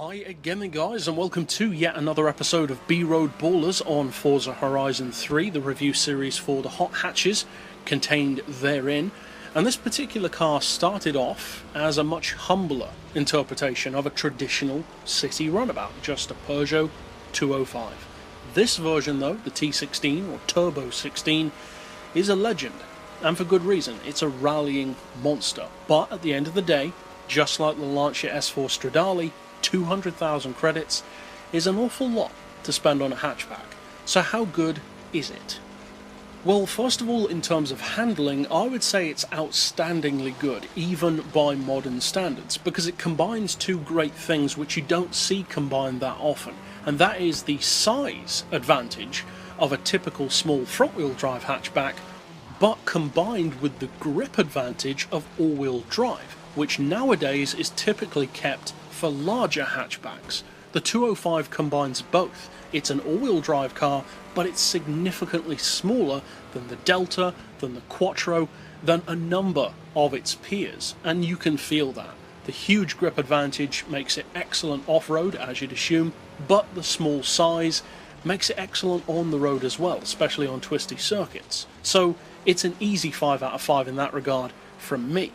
Hi again then guys, and welcome to yet another episode of B-Road Ballers on Forza Horizon 3, the review series for the hot hatches contained therein. And this particular car started off as a much humbler interpretation of a traditional city runabout, just a Peugeot 205. This version though, the T16 or Turbo 16, is a legend, and for good reason. It's a rallying monster, but at the end of the day, just like the Lancia S4 Stradale, 200,000 credits is an awful lot to spend on a hatchback. So how good is it? Well, first of all, in terms of handling, I would say it's outstandingly good, even by modern standards, because it combines two great things which you don't see combined that often, and that is the size advantage of a typical small front-wheel drive hatchback, but combined with the grip advantage of all-wheel drive, which nowadays is typically kept for larger hatchbacks. The 205 combines both. It's an all-wheel drive car, but it's significantly smaller than the Delta, than the Quattro, than a number of its peers, and you can feel that. The huge grip advantage makes it excellent off-road, as you'd assume, but the small size makes it excellent on the road as well, especially on twisty circuits. So it's an easy 5 out of 5 in that regard from me.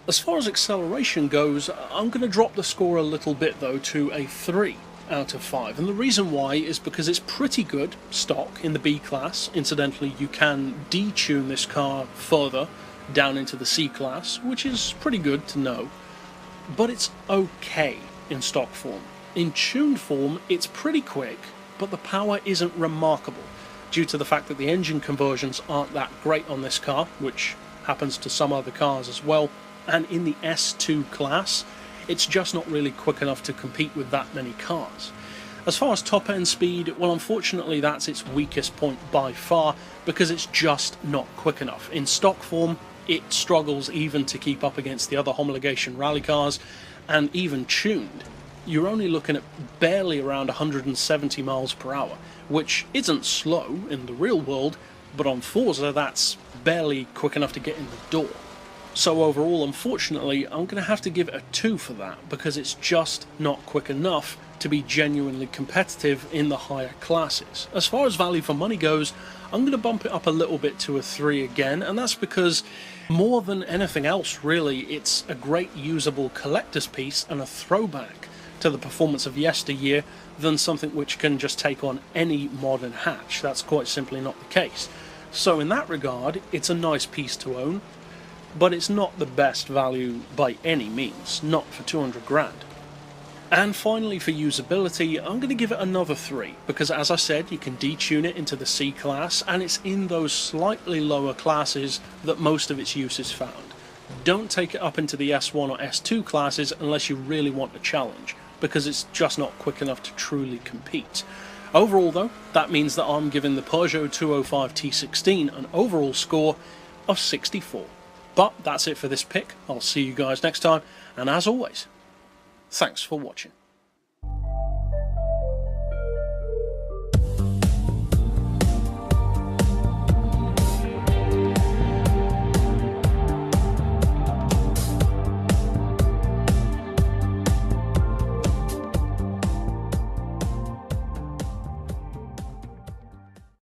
As far as acceleration goes, I'm going to drop the score a little bit though to a 3 out of 5, and the reason why is because it's pretty good stock in the B class. Incidentally, you can detune this car further down into the C class, which is pretty good to know, but it's okay in stock form. In tuned form, it's pretty quick, but the power isn't remarkable due to the fact that the engine conversions aren't that great on this car, which happens to some other cars as well. And in the S2 class, it's just not really quick enough to compete with that many cars. As far as top end speed, well, unfortunately that's its weakest point by far, because it's just not quick enough. In stock form, it struggles even to keep up against the other homologation rally cars, and even tuned, you're only looking at barely around 170 miles per hour, which isn't slow in the real world, but on Forza that's barely quick enough to get in the door. So overall, unfortunately, I'm going to have to give it a 2 for that, because it's just not quick enough to be genuinely competitive in the higher classes. As far as value for money goes, I'm going to bump it up a little bit to a 3 again, and that's because more than anything else really, it's a great usable collector's piece and a throwback to the performance of yesteryear than something which can just take on any modern hatch. That's quite simply not the case. So in that regard, it's a nice piece to own, but it's not the best value by any means, not for 200 grand. And finally, for usability, I'm going to give it another 3, because as I said, you can detune it into the C class, and it's in those slightly lower classes that most of its use is found. Don't take it up into the S1 or S2 classes unless you really want a challenge, because it's just not quick enough to truly compete. Overall though, that means that I'm giving the Peugeot 205 T16 an overall score of 64. But that's it for this pick. I'll see you guys next time, and as always, thanks for watching.